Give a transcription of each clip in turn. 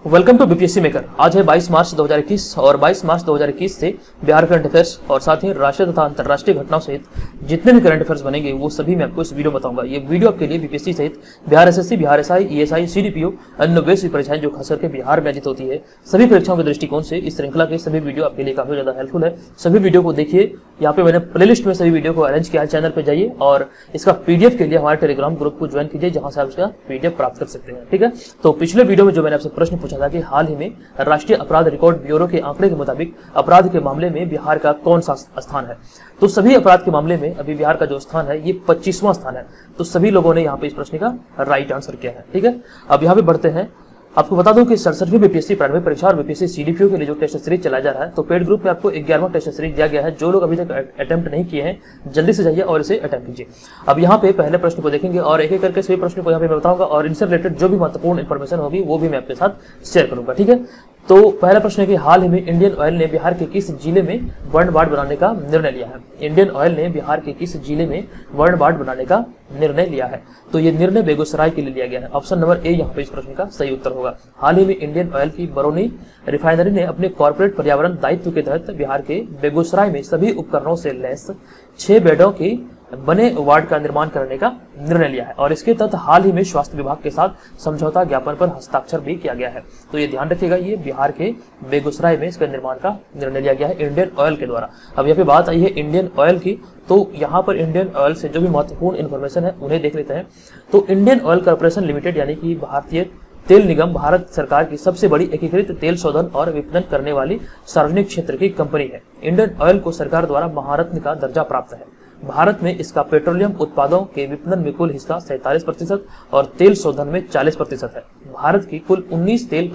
Welcome to BPSC maker. आज है 22 मार्च 2021 और 22 मार्च 2021 से बिहार करंट अफेयर्स और साथ ही राष्ट्रीय तथा अंतर्राष्ट्रीय घटनाओं सहित जितने भी करंट अफेयर्स बनेंगे वो सभी मैं आपको इस वीडियो में बताऊंगा। ये वीडियो आपके लिए बीपीएससी सहित Bihar SSC, Bihar SI, ESI, CDPO, अन्य वैसी परीक्षाएं जो खास करके बिहार में आयोजित होती है सभी परीक्षाओं के दृष्टिकोण से इस श्रृंखला के सभी वीडियो आपके लिए काफी ज्यादा हेल्पफुल है। सभी वीडियो को देखिए, यहाँ पे मैंने प्लेलिस्ट में सभी वीडियो को अरेंज किया है। चैनल पे जाइए और इसका पीडीएफ के लिए हमारे टेलीग्राम ग्रुप को ज्वाइन कीजिए, जहां से आप इसका पीडीएफ प्राप्त कर सकते हैं। ठीक है, तो पिछले वीडियो में जो मैंने आपसे प्रश्न पूछा था कि हाल ही में राष्ट्रीय अपराध रिकॉर्ड ब्यूरो के आंकड़े के मुताबिक अपराध के मामले में बिहार का कौन सा स्थान है। तो सभी अपराध के मामले में अभी बिहार का जो स्थान है ये 25वां स्थान है। तो सभी लोगों ने यहाँ पे इस प्रश्न का राइट आंसर किया है। ठीक है, अब यहाँ पे बढ़ते हैं। आपको बता दूं कि 67वीं बीपीएससी प्रारंभिक परीक्षा और बीपीएससी सीडीपीओ के लिए जो टेस्ट सीरीज चलाया जा रहा है, तो पेड ग्रुप में आपको 11वां टेस्ट सीरीज दिया गया है। जो लोग अभी तक अटेम्प्ट नहीं किए हैं जल्दी से जाइए और इसे अटेम्प्ट कीजिए। अब यहाँ पे पहले प्रश्न को देखेंगे और एक एक करके सभी प्रश्नों को यहाँ पे मैं बताऊंगा और इनसे रिलेटेड जो भी महत्वपूर्ण इन्फॉर्मेशन होगी वो भी मैं आपके साथ शेयर करूंगा। ठीक है, तो पहला प्रश्न है कि हाल ही में इंडियन ऑयल ने बिहार के किस जिले में वर्ण वार्ड बनाने का निर्णय लिया है। इंडियन ऑयल ने बिहार के किस जिले में वर्ण वार्ड बनाने का निर्णय लिया है। तो ये निर्णय बेगूसराय के लिए लिया गया है। ऑप्शन नंबर ए यहाँ पे इस प्रश्न का सही उत्तर होगा। हाल ही में इंडियन ऑयल की बरौनी रिफाइनरी ने अपने कॉर्पोरेट पर्यावरण दायित्व के तहत बिहार के बेगूसराय में सभी उपकरणों से लैस 6 बेडों के बने वार्ड का निर्माण करने का निर्णय लिया है और इसके तहत हाल ही में स्वास्थ्य विभाग के साथ समझौता ज्ञापन पर हस्ताक्षर भी किया गया है। तो ये ध्यान रखिएगा, ये बिहार के बेगूसराय में इसका निर्माण का निर्णय लिया गया है इंडियन ऑयल के द्वारा। अब यहाँ पे बात आई है इंडियन ऑयल की, तो यहाँ पर इंडियन ऑयल से जो भी महत्वपूर्ण इन्फॉर्मेशन है उन्हें देख लेते हैं। तो इंडियन ऑयल कॉर्पोरेशन लिमिटेड यानी कि भारतीय तेल निगम भारत सरकार की सबसे बड़ी एकीकृत तेल शोधन और विपणन करने वाली सार्वजनिक क्षेत्र की कंपनी है। इंडियन ऑयल को सरकार द्वारा महारत्न का दर्जा प्राप्त है। भारत में इसका पेट्रोलियम उत्पादों के विपणन में कुल हिस्सा 47% और तेल शोधन में 40% है। भारत की कुल 19 तेल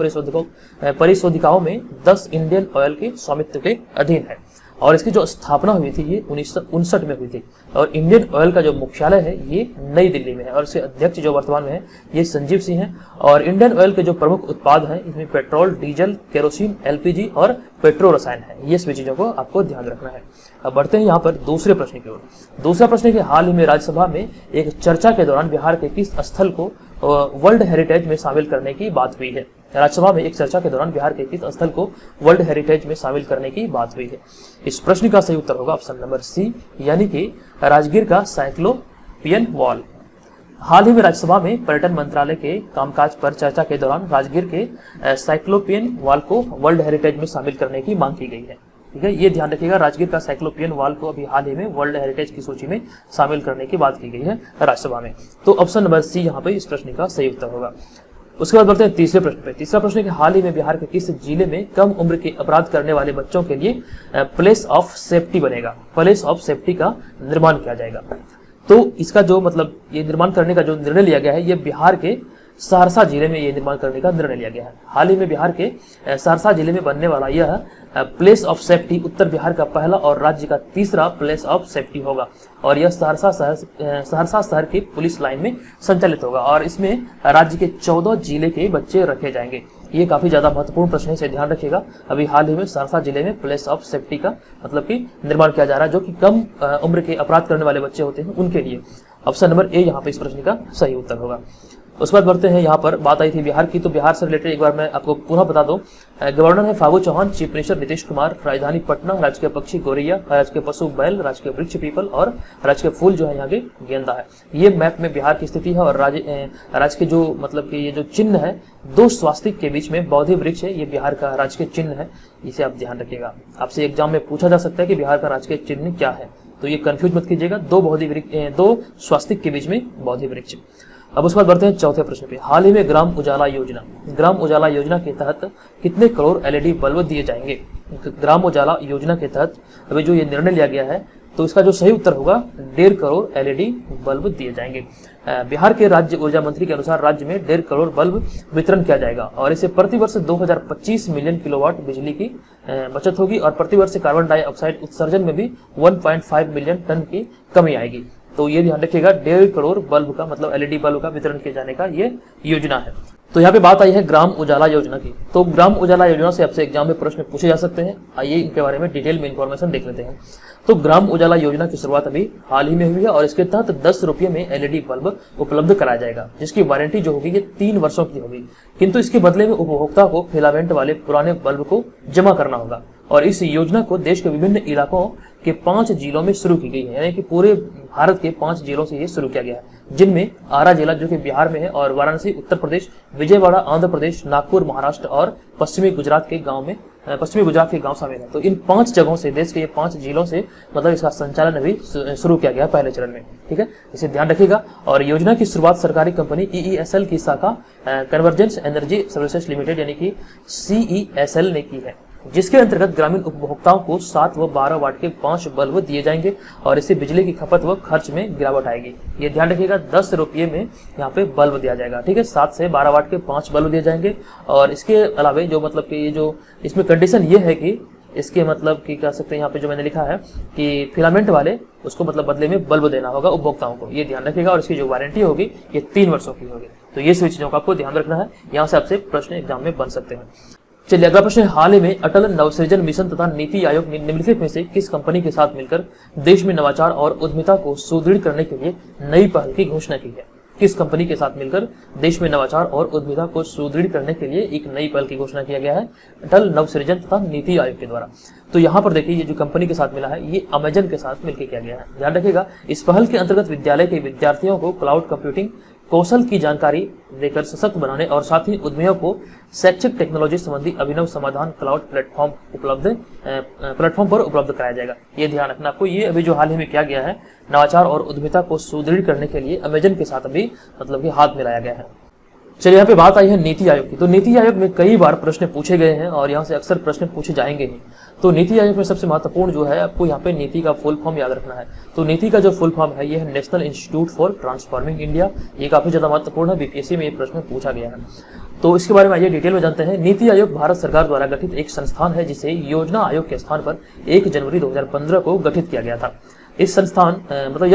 परिशोधिकाओं में 10 इंडियन ऑयल के स्वामित्व के अधीन है और इसकी जो स्थापना हुई थी ये 1959 में हुई थी। और इंडियन ऑयल का जो मुख्यालय है ये नई दिल्ली में है और इसके अध्यक्ष जो वर्तमान में है ये संजीव सिंह हैं। और इंडियन ऑयल के जो प्रमुख उत्पाद हैं इसमें पेट्रोल, डीजल, केरोसिन, एलपीजी और पेट्रो रसायन है। ये सभी चीजों को आपको ध्यान रखना है। अब बढ़ते हैं यहाँ पर दूसरे प्रश्न की ओर। दूसरा प्रश्न है कि हाल ही में राज्यसभा में एक चर्चा के दौरान बिहार के किस स्थल को वर्ल्ड हेरिटेज में शामिल करने की बात हुई है। राज्यसभा में एक चर्चा के दौरान बिहार के किस स्थल को वर्ल्ड हेरिटेज में शामिल करने की बात हुई है। इस प्रश्न का सही उत्तर होगा ऑप्शन नंबर सी, यानी कि राजगीर का साइक्लोपियन वॉल। हाल ही में राज्यसभा में पर्यटन मंत्रालय के कामकाज पर चर्चा के दौरान राजगीर के साइक्लोपियन वॉल को वर्ल्ड हेरिटेज में शामिल करने की मांग की गई है। ठीक है, ये ध्यान रखिएगा, राजगीर का साइक्लोपियन वॉल को अभी हाल ही में वर्ल्ड हेरिटेज की सूची में शामिल करने की बात की गई है राज्यसभा में। तो ऑप्शन नंबर सी यहाँ पे इस प्रश्न का सही उत्तर होगा। उसके बाद बढ़ते हैं तीसरे प्रश्न पे। तीसरा प्रश्न है कि हाल ही में बिहार के किस जिले में कम उम्र के अपराध करने वाले बच्चों के लिए प्लेस ऑफ सेफ्टी बनेगा, प्लेस ऑफ सेफ्टी का निर्माण किया जाएगा। तो इसका जो मतलब ये निर्माण करने का जो निर्णय लिया गया है ये बिहार के सहरसा जिले में ये निर्माण करने का निर्णय लिया गया है। हाल ही में बिहार के सहरसा जिले में बनने वाला यह प्लेस ऑफ सेफ्टी उत्तर बिहार का पहला और राज्य का तीसरा प्लेस ऑफ सेफ्टी होगा और यह सहरसा शहर की पुलिस लाइन में संचालित होगा और इसमें राज्य के 14 जिले के बच्चे रखे जाएंगे। ये काफी ज्यादा महत्वपूर्ण प्रश्न है, इसे ध्यान रखिएगा। अभी हाल ही में सहरसा जिले में प्लेस ऑफ सेफ्टी का मतलब कि निर्माण किया जा रहा है जो कि कम उम्र के अपराध करने वाले बच्चे होते हैं उनके लिए। ऑप्शन नंबर ए यहाँ पे इस प्रश्न का सही उत्तर होगा। उसके बाद बढ़ते हैं, यहाँ पर बात आई थी बिहार की, तो बिहार से रिलेटेड एक बार मैं आपको पुनः बता दूं। गवर्नर है फागू चौहान, चीफ मिनिस्टर नीतीश कुमार, राजधानी पटना, राज्य के पक्षी गौरैया, राज्य के पशु बैल, राज्य के वृक्ष पीपल और राज्य के फूल जो है यहाँ के गेंदा है। ये मैप में बिहार की स्थिति है और राज्य के जो मतलब कि ये जो चिन्ह है 2 स्वास्तिक के बीच में बौद्धि वृक्ष है, ये बिहार का राज्य के चिन्ह है। इसे आप ध्यान रखिएगा, आपसे एग्जाम में पूछा जा सकता है कि बिहार का राज्य के चिन्ह क्या है, तो ये कंफ्यूज मत कीजिएगा। 2 स्वास्तिक के बीच में बौद्धि वृक्ष। अब उसके बाद बढ़ते हैं चौथे प्रश्न पे। हाल ही में ग्राम उजाला योजना के तहत कितने करोड़ एलईडी बल्ब दिए जाएंगे। ग्राम उजाला योजना के तहत अभी जो ये निर्णय लिया गया है तो इसका जो सही उत्तर होगा 1.5 करोड़ एलईडी बल्ब दिए जाएंगे। बिहार के राज्य ऊर्जा मंत्री के अनुसार राज्य में 1.5 करोड़ बल्ब वितरण किया जाएगा और इसे प्रतिवर्ष 2025 मिलियन किलोवाट बिजली की बचत होगी और प्रतिवर्ष कार्बन डाइऑक्साइड उत्सर्जन में भी 1.5 मिलियन टन की कमी आएगी। तो ये ध्यान रखिएगा 1.5 करोड़ बल्ब का मतलब एलईडी बल्ब का वितरण किए जाने का ये योजना है। तो यहाँ पे बात आई है ग्राम उजाला योजना की। तो ग्राम उजाला योजना से आपसे एग्जाम में प्रश्न पूछे जा सकते हैं। आइए इनके बारे में डिटेल में इंफॉर्मेशन देख लेते हैं। तो ग्राम उजाला योजना की शुरुआत अभी हाल ही में हुई है और इसके तहत 10 रुपये में एलईडी बल्ब उपलब्ध कराया जाएगा, जिसकी वारंटी जो होगी ये 3 वर्षों की होगी। किंतु इसके बदले में उपभोक्ता को फिलामेंट वाले पुराने बल्ब को जमा करना होगा और इस योजना को देश के विभिन्न इलाकों के 5 जिलों में शुरू की गई है, यानी कि पूरे भारत के 5 जिलों से ये शुरू किया गया है, जिनमें आरा जिला जो कि बिहार में है और वाराणसी उत्तर प्रदेश, विजयवाड़ा आंध्र प्रदेश, नागपुर महाराष्ट्र और पश्चिमी गुजरात के गांव शामिल है। तो इन 5 जगहों से, देश के ये 5 जिलों से मतलब इसका संचालन अभी शुरू किया गया पहले चरण में। ठीक है, इसे ध्यान रखिएगा। और योजना की शुरुआत सरकारी कंपनी EESL की शाखा कन्वर्जेंस एनर्जी सर्विसेज लिमिटेड यानी कि CESL ने की है, जिसके अंतर्गत ग्रामीण उपभोक्ताओं को 7 व 12 वाट के 5 बल्ब दिए जाएंगे और इससे बिजली की खपत व खर्च में गिरावट आएगी। ये ध्यान रखिएगा, 10 रुपये में यहाँ पे बल्ब दिया जाएगा। ठीक है, 7 से 12 वाट के 5 बल्ब दिए जाएंगे। और इसके अलावा जो मतलब कि ये जो इसमें कंडीशन ये है कि इसके मतलब कि कह सकते हैं यहाँ पे जो मैंने लिखा है कि फिलामेंट वाले उसको मतलब बदले में बल्ब देना होगा उपभोक्ताओं को, ये ध्यान रखिएगा। और इसकी जो वारंटी होगी ये 3 वर्षों की होगी। तो ये सभी चीजों का आपको ध्यान रखना है, यहाँ से आपसे प्रश्न एग्जाम में बन सकते हैं। चलिए अगला प्रश्न, हाल ही में अटल नवसृजन मिशन तथा नीति आयोग ने निम्नलिखित में से किस कंपनी के साथ मिलकर देश में नवाचार और उद्यमिता को सुदृढ़ करने के लिए नई पहल की घोषणा की है? किस कंपनी के साथ मिलकर देश में नवाचार और उद्यमिता को सुदृढ़ करने के लिए एक नई पहल की घोषणा किया गया है अटल नवसृजन तथा नीति आयोग के द्वारा? तो यहाँ पर देखिए, ये जो कंपनी के साथ मिला है ये अमेजन के साथ मिलकर किया गया है। ध्यान रखिएगा, इस पहल के अंतर्गत विद्यालय के विद्यार्थियों को क्लाउड कंप्यूटिंग कौशल की जानकारी देकर सशक्त बनाने और साथ ही उद्यमियों को शैक्षिक टेक्नोलॉजी संबंधी अभिनव समाधान क्लाउड प्लेटफॉर्म पर उपलब्ध कराया जाएगा। ये ध्यान रखना आपको। ये अभी जो हाल ही में किया गया है नवाचार और उद्यमिता को सुदृढ़ करने के लिए अमेजन के साथ अभी मतलब कि हाथ मिलाया गया है। चलिए यहाँ पे बात आई है नीति आयोग की। तो नीति आयोग में कई बार प्रश्न पूछे गए हैं और यहाँ से अक्सर प्रश्न पूछे जाएंगे ही। तो नीति आयोग में सबसे महत्वपूर्ण जो है आपको यहाँ पे नीति का फुल फॉर्म याद रखना है। तो नीति का जो फुल फॉर्म है ये है national institute for transforming India. ये काफी ज्यादा महत्वपूर्ण है, बीपीएससी में ये प्रश्न पूछा गया है। तो इसके बारे में आइए डिटेल में जानते हैं। नीति आयोग भारत सरकार द्वारा गठित एक संस्थान है जिसे योजना आयोग के स्थान पर 1 जनवरी 2015 को गठित किया गया था। यह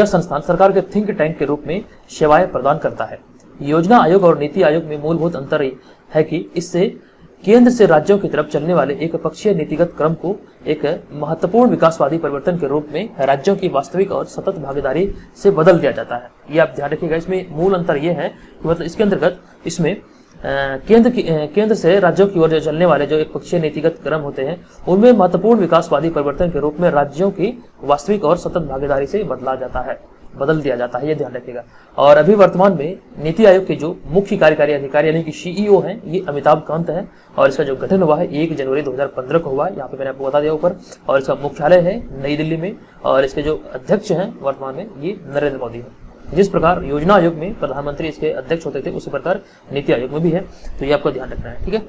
संस्थान सरकार के थिंक टैंक के रूप में सेवाएं प्रदान करता है। योजना आयोग और नीति आयोग में मूलभूत अंतर है कि इससे केंद्र से राज्यों की तरफ चलने वाले एक पक्षीय नीतिगत क्रम को एक महत्वपूर्ण विकासवादी परिवर्तन के रूप में राज्यों की वास्तविक और सतत भागीदारी से बदल दिया जाता है। ये आप ध्यान रखिएगा। इसमें मूल अंतर यह है कि मतलब इसके अंतर्गत इसमें केंद्र से राज्यों की ओर जो चलने वाले जो एक पक्षीय नीतिगत क्रम होते हैं उनमें महत्वपूर्ण विकासवादी परिवर्तन के रूप में राज्यों की वास्तविक और सतत भागीदारी से बदल दिया जाता है। ये ध्यान रखिएगा। और अभी वर्तमान में नीति आयोग के जो मुख्य कार्यकारी अधिकारी यानी कि CEO हैं ये अमिताभ कांत है और इसका जो गठन हुआ है 1 जनवरी 2015 को हुआ है। यहाँ पे मैंने आपको बता दिया ऊपर। और इसका मुख्यालय है नई दिल्ली में और इसके जो अध्यक्ष हैं वर्तमान में ये नरेंद्र मोदी है। जिस प्रकार योजना आयोग में प्रधानमंत्री इसके अध्यक्ष होते थे उसी प्रकार नीति आयोग में भी है। तो ये आपको ध्यान रखना है। ठीक है,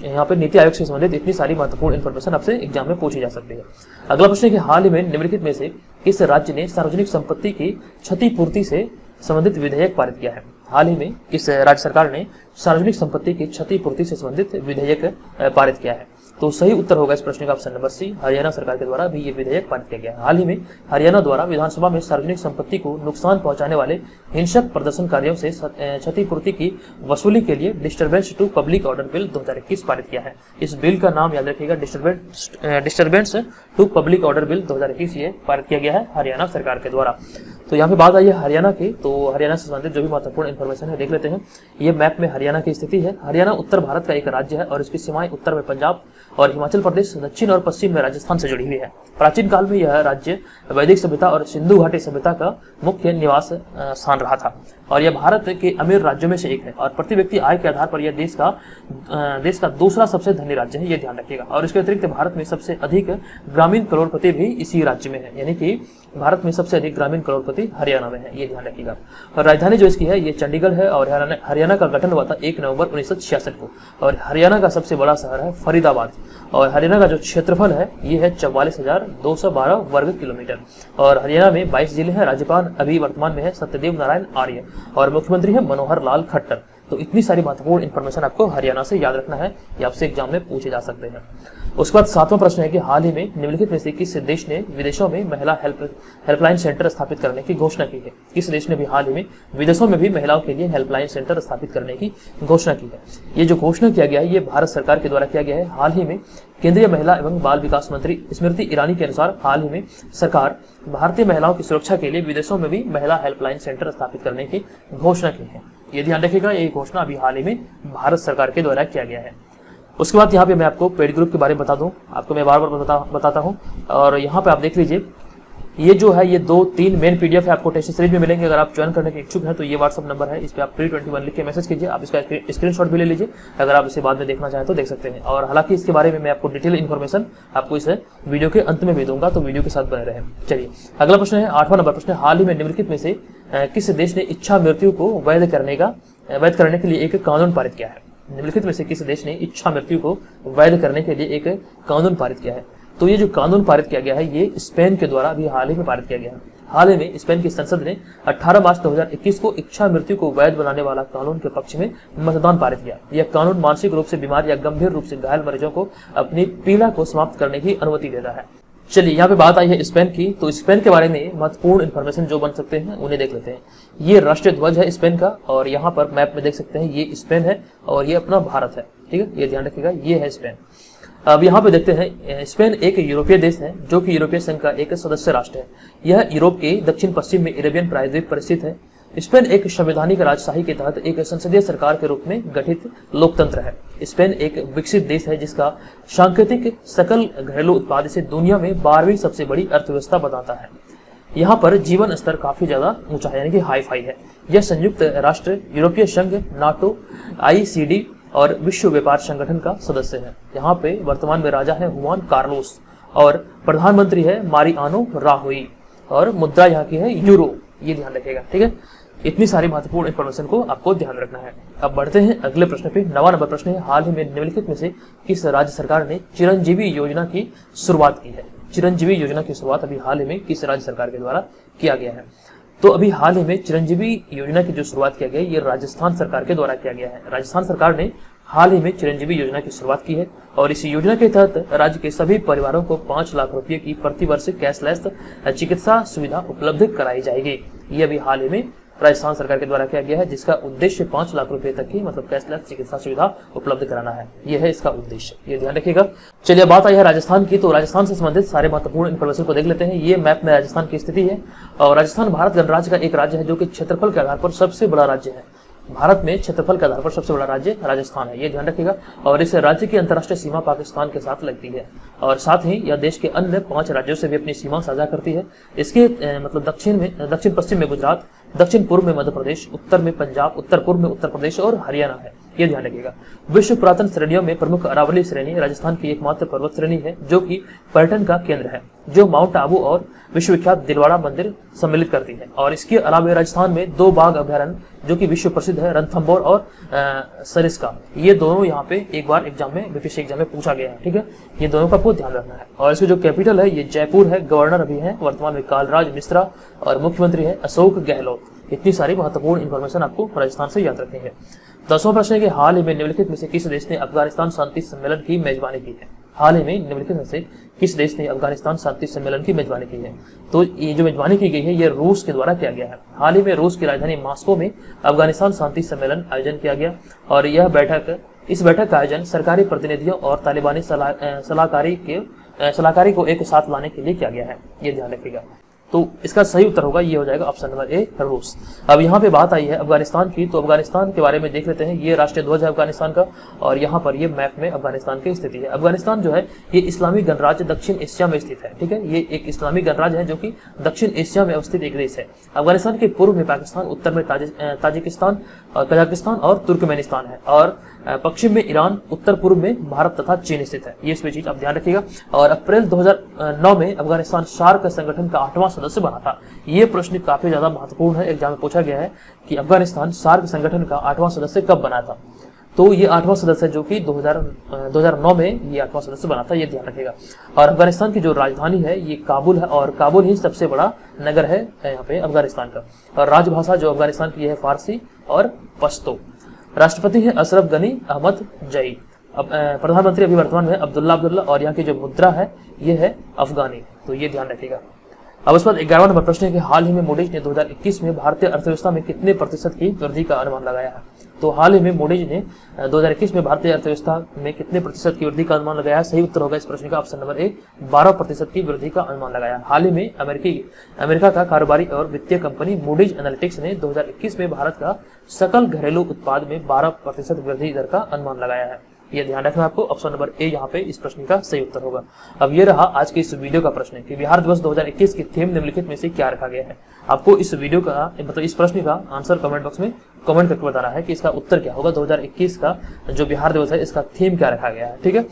यहाँ पे नीति आयोग से संबंधित इतनी सारी महत्वपूर्ण इंफॉर्मेशन आपसे एग्जाम में पूछी जा सकती है। अगला प्रश्न है कि हाल ही में निम्नलिखित में से किस राज्य ने सार्वजनिक संपत्ति की क्षतिपूर्ति से संबंधित विधेयक पारित किया है? हाल ही में किस राज्य सरकार ने सार्वजनिक संपत्ति की क्षतिपूर्ति से संबंधित विधेयक पारित किया है? तो सही उत्तर होगा इस प्रश्न का ऑप्शन नंबर सी, हरियाणा सरकार के द्वारा भी ये विधेयक पारित किया गया। हाल ही में हरियाणा द्वारा विधानसभा में सार्वजनिक संपत्ति को नुकसान पहुंचाने वाले हिंसक प्रदर्शनकारियों से क्षतिपूर्ति की वसूली के लिए disturbance to public order bill 2021 पारित किया है। इस बिल का नाम याद रखिएगा, disturbance to public order bill 2021 ये पारित किया गया है हरियाणा सरकार के द्वारा। तो यहाँ पे बात आई है हरियाणा की। तो हरियाणा से संबंधित जो भी महत्वपूर्ण इन्फॉर्मेशन है देख लेते हैं। ये मैप में हरियाणा की स्थिति है। हरियाणा उत्तर भारत का एक राज्य है और इसकी सीमाएं उत्तर में पंजाब और हिमाचल प्रदेश, दक्षिण और पश्चिम में राजस्थान से जुड़ी हुई है। प्राचीन काल में यह राज्य वैदिक सभ्यता और सिंधु घाटी सभ्यता का मुख्य निवास स्थान रहा था और यह भारत के अमीर राज्यों में से एक है और प्रति व्यक्ति आय के आधार पर यह देश का दूसरा सबसे धनी राज्य है। यह ध्यान रखिएगा। और इसके अतिरिक्त भारत में सबसे अधिक ग्रामीण करोड़पति भी इसी राज्य में है, यानी कि भारत में सबसे अधिक ग्रामीण करोड़पति हरियाणा में है। ये ध्यान रखिएगा। और राजधानी जो इसकी है ये चंडीगढ़ है और हरियाणा का गठन हुआ था 1 नवंबर 1966 को और हरियाणा का सबसे बड़ा शहर है फरीदाबाद और हरियाणा का जो क्षेत्रफल है ये है 44,212 वर्ग किलोमीटर और हरियाणा में 22 जिले हैं। राज्यपाल अभी वर्तमान में है सत्यदेव नारायण आर्य और मुख्यमंत्री है मनोहर लाल खट्टर। तो इतनी सारी महत्वपूर्ण इन्फॉर्मेशन आपको हरियाणा से याद रखना है, ये आपसे एग्जाम में पूछे जा सकते हैं। उसके बाद 7वां प्रश्न है कि हाल ही में निम्नलिखित में से किस देश ने विदेशों में महिला हेल्पलाइन सेंटर स्थापित करने की घोषणा की है? किस देश ने भी हाल ही में विदेशों में भी महिलाओं के लिए हेल्पलाइन सेंटर स्थापित करने की घोषणा की है? ये जो घोषणा किया गया है ये भारत सरकार के द्वारा किया गया है। हाल ही में केंद्रीय महिला एवं बाल विकास मंत्री स्मृति ईरानी के अनुसार हाल ही में सरकार भारतीय महिलाओं की सुरक्षा के लिए विदेशों में भी महिला हेल्पलाइन सेंटर स्थापित करने की घोषणा की है। ये ध्यान रखिएगा, ये घोषणा अभी हाल ही में भारत सरकार के द्वारा किया गया है। उसके बाद यहाँ पे मैं आपको पेड ग्रुप के बारे में बता दूं, आपको मैं बार बार बताता हूँ। और यहाँ पे आप देख लीजिए, ये जो है ये 2-3 मेन पीडीएफ है आपको टेस्ट सीरीज में मिलेंगे। अगर आप ज्वाइन करने के इच्छुक हैं तो ये व्हाट्सअप नंबर है, इस पर आप 321 लिख के मैसेज कीजिए। आप इसका स्क्रीनशॉट भी ले लीजिए, अगर आप इसे बाद में देखना चाहें तो देख सकते हैं। और हालांकि इसके बारे में मैं आपको डिटेल इन्फॉर्मेशन आपको इस वीडियो के अंत में भी दूंगा, तो वीडियो के साथ बने रहें। चलिए अगला प्रश्न है 8वां नंबर प्रश्न। हाल ही में निम्नलिखित में से किस देश ने इच्छा मृत्यु को वैध करने के लिए एक कानून पारित किया है? निम्नलिखित में से किस देश ने इच्छा मृत्यु को वैध करने के लिए एक कानून पारित किया है? तो ये जो कानून पारित किया गया है ये स्पेन के द्वारा अभी हाल ही में पारित किया गया है। हाल ही में स्पेन की संसद ने 18 मार्च 2021 को इच्छा मृत्यु को वैध बनाने वाला कानून के पक्ष में मतदान पारित किया। यह कानून मानसिक रूप से बीमार या गंभीर रूप से घायल मरीजों को अपनी पीड़ा को समाप्त करने की अनुमति देता है। चलिए यहाँ पे बात आई है स्पेन की, तो स्पेन के बारे में महत्वपूर्ण इन्फॉर्मेशन जो बन सकते हैं उन्हें देख लेते हैं। ये राष्ट्रीय ध्वज है स्पेन का, और यहाँ पर मैप में देख सकते हैं ये स्पेन है और ये अपना भारत है। ठीक है, ये ध्यान रखिएगा, ये है स्पेन। अब यहाँ पे देखते हैं, स्पेन एक यूरोपीय देश है जो कि यूरोपीय संघ का एक सदस्य राष्ट्र है। यह यूरोप के दक्षिण पश्चिम में अरेबियन प्रायद्वीप पर स्थित है। स्पेन एक संवैधानिक राजशाही के तहत एक संसदीय सरकार के रूप में गठित लोकतंत्र है। स्पेन एक विकसित देश है जिसका सांकेतिक सकल घरेलू उत्पाद से दुनिया में 12वीं सबसे बड़ी अर्थव्यवस्था बताता है। यहाँ पर जीवन स्तर काफी ज्यादा ऊंचा है, यानी कि हाई फाई है। यह संयुक्त राष्ट्र, यूरोपीय संघ, नाटो, ICD और विश्व व्यापार संगठन का सदस्य है। यहाँ पे वर्तमान में राजा है हुआन कार्लोस और प्रधानमंत्री है मारियानो राहोई, और मुद्रा यहाँ की है यूरो। ये ध्यान रखिएगा, ठीक है। इतनी सारी महत्वपूर्ण इंफॉर्मेशन को आपको ध्यान रखना है। अब बढ़ते हैं अगले प्रश्न पे। 9वां नंबर प्रश्न है, हाल ही में निम्नलिखित में से किस राज्य सरकार ने चिरंजीवी योजना की शुरुआत की है? चिरंजीवी योजना की शुरुआत अभी हाल ही में किस राज्य सरकार के द्वारा किया गया है? तो अभी हाल ही में चिरंजीवी योजना की जो शुरुआत किया गया है ये राजस्थान सरकार के द्वारा किया गया है। राजस्थान सरकार ने हाल ही में चिरंजीवी योजना की शुरुआत की है, और इस योजना के तहत राज्य के सभी परिवारों को 5 लाख रुपए की प्रतिवर्ष कैशलेस चिकित्सा सुविधा उपलब्ध कराई जाएगी। ये अभी हाल ही में राजस्थान सरकार के द्वारा किया गया है, जिसका उद्देश्य 5 लाख रुपए तक की मतलब कैशलेस चिकित्सा सुविधा उपलब्ध कराना है। यह है इसका उद्देश्य, ये ध्यान रखिएगा। चलिए बात आई है राजस्थान की, तो राजस्थान से संबंधित सारे महत्वपूर्ण इन्फॉर्मेशन को देख लेते हैं। ये मैप में राजस्थान की स्थिति है, और राजस्थान भारत गणराज्य का एक राज्य है जो कि क्षेत्रफल के आधार पर सबसे बड़ा राज्य है। भारत में क्षेत्रफल के आधार पर सबसे बड़ा राज्य राजस्थान है, ये ध्यान रखिएगा। और इस राज्य की अंतर्राष्ट्रीय सीमा पाकिस्तान के साथ लगती है, और साथ ही यह देश के अन्य 5 राज्यों से भी अपनी सीमा साझा करती है। इसके मतलब दक्षिण पश्चिम में गुजरात, दक्षिण पूर्व में मध्य प्रदेश, उत्तर में पंजाब, उत्तर पूर्व में उत्तर प्रदेश और हरियाणा है, ये ध्यान रखिएगा। विश्व पुरातन श्रेणियों में प्रमुख अरावली श्रेणी राजस्थान की एकमात्र पर्वत श्रेणी है जो कि पर्यटन का केंद्र है, जो माउंट आबू और विश्वविख्यात दिलवाड़ा मंदिर सम्मिलित करती है। और इसके अलावा राजस्थान में 2 बाघ अभ्यारण्य जो कि विश्व प्रसिद्ध है, रणथंभौर और सरिस्का, ये दोनों यहाँ पे एक बार एग्जाम में बीपीएससी एग्जाम में पूछा गया है, ठीक है। ये दोनों का आपको ध्यान रखना है। और इसकी जो कैपिटल है ये जयपुर है। गवर्नर अभी है वर्तमान में कालराज मिश्रा, और मुख्यमंत्री है अशोक गहलोत। इतनी सारी महत्वपूर्ण इंफॉर्मेशन आपको राजस्थान से याद रखनी है। 10वां प्रश्न है कि हाल ही में निम्नलिखित में से किस देश ने अफगानिस्तान शांति सम्मेलन की मेजबानी की है? हाल ही में निम्नलिखित में से किस देश ने अफगानिस्तान शांति सम्मेलन की मेजबानी की है? तो ये जो मेजबानी की गई है ये रूस के द्वारा किया गया है। हाल ही में रूस की राजधानी मॉस्को में अफगानिस्तान शांति सम्मेलन आयोजन किया गया, और इस बैठक का आयोजन सरकारी प्रतिनिधियों और तालिबानी सलाहकारी को एक साथ लाने के लिए किया गया है, ये ध्यान रखिएगा। तो इसका सही उत्तर होगा, ये हो जाएगा ऑप्शन नंबर ए, रूस। अब यहाँ पे बात आई है अफगानिस्तान की, तो अफगानिस्तान के बारे में देख लेते हैं। ये राष्ट्रीय ध्वज है अफगानिस्तान का, और यहाँ पर ये मैप में अफगानिस्तान की स्थिति है। अफगानिस्तान जो है ये इस्लामी गणराज्य दक्षिण एशिया में स्थित है, ठीक है। ये एक इस्लामी गणराज्य है जो कि दक्षिण एशिया में अवस्थित एक देश है। अफगानिस्तान के पूर्व में पाकिस्तान, उत्तर में ताजिकिस्तान, कजाकिस्तान और तुर्कमेनिस्तान है, और पश्चिम में ईरान, उत्तर पूर्व में भारत तथा चीन स्थित है। ये इसमें चीज आप ध्यान रखिएगा। और अप्रैल 2009 में अफगानिस्तान सार्क संगठन का 8वां सदस्य बना था। ये प्रश्न काफी ज्यादा महत्वपूर्ण है, एग्जाम में पूछा गया है कि अफगानिस्तान सार्क संगठन का 8वां सदस्य कब बना था। तो ये 8वां सदस्य जो कि 2009 में ये 8वां सदस्य बना था, ये ध्यान रखिएगा। और अफगानिस्तान की जो राजधानी है ये काबुल है, और काबुल ही सबसे बड़ा नगर है यहाँ पे अफगानिस्तान का। और राजभाषा जो अफगानिस्तान की है फारसी और पश्तो। राष्ट्रपति हैं अशरफ गनी अहमद जई। अब प्रधानमंत्री अभी वर्तमान में अब्दुल्ला और यहाँ की जो मुद्रा है ये है अफगानी, तो ये ध्यान रखिएगा। अब उसके बाद 11वां नंबर प्रश्न है कि हाल ही में मूडीज ने 2021 में भारतीय अर्थव्यवस्था में कितने प्रतिशत की वृद्धि का अनुमान लगाया है। तो हाल ही में मूडीज ने 2021 में भारतीय अर्थव्यवस्था में कितने प्रतिशत की वृद्धि का अनुमान लगाया है। सही उत्तर होगा इस प्रश्न का ऑप्शन नंबर ए, 12% की वृद्धि का अनुमान लगाया। हाल ही में अमेरिका का कारोबारी और वित्तीय कंपनी मूडीज एनालिटिक्स ने 2021 में भारत का सकल घरेलू उत्पाद में 12% वृद्धि दर का अनुमान लगाया है। ये ध्यान रखना आपको, ऑप्शन नंबर ए यहाँ पे इस प्रश्न का सही उत्तर होगा। अब ये रहा आज के इस वीडियो का प्रश्न कि बिहार दिवस 2021 की थीम निम्नलिखित में से क्या रखा गया है। आपको इस वीडियो का मतलब इस प्रश्न का आंसर कमेंट बॉक्स में कमेंट करके बताना है कि इसका उत्तर क्या होगा। 2021 का जो बिहार दिवस है इसका थीम क्या रखा गया है, ठीक है।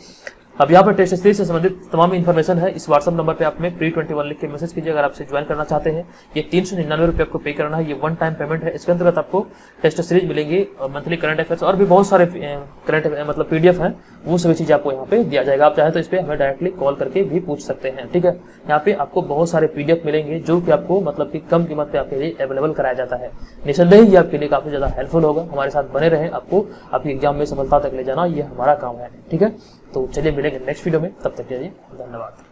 अब यहाँ पर टेस्ट सीरीज से संबंधित तमाम इन्फॉर्मेशन है। इस व्हाट्सएप नंबर पे आप में pre21 लिख के मैसेज कीजिए अगर आपसे ज्वाइन करना चाहते हैं। ये 399 रुपये आपको पे करना है, ये वन टाइम पेमेंट है। इसके अंतर्गत आपको टेस्ट सीरीज मिलेंगे, मंथली करंट अफेयर्स और भी बहुत सारे करंट मतलब PDF हैं, वो सभी चीजें आपको यहाँ पे दिया जाएगा। आप चाहें तो इस पे हमें डायरेक्टली कॉल करके भी पूछ सकते हैं, ठीक है। यहाँ पे आपको बहुत सारे PDF मिलेंगे जो कि आपको मतलब कि कम कीमत पे आपके लिए अवेलेबल कराया जाता है। निसंदेह ये आपके लिए काफी ज्यादा हेल्पफुल होगा। हमारे साथ बने रहें, आपको आपकी एग्जाम में सफलता तक ले जाना ये हमारा काम है, ठीक है। तो चलिए मिलेंगे नेक्स्ट वीडियो में, तब तक के लिए धन्यवाद।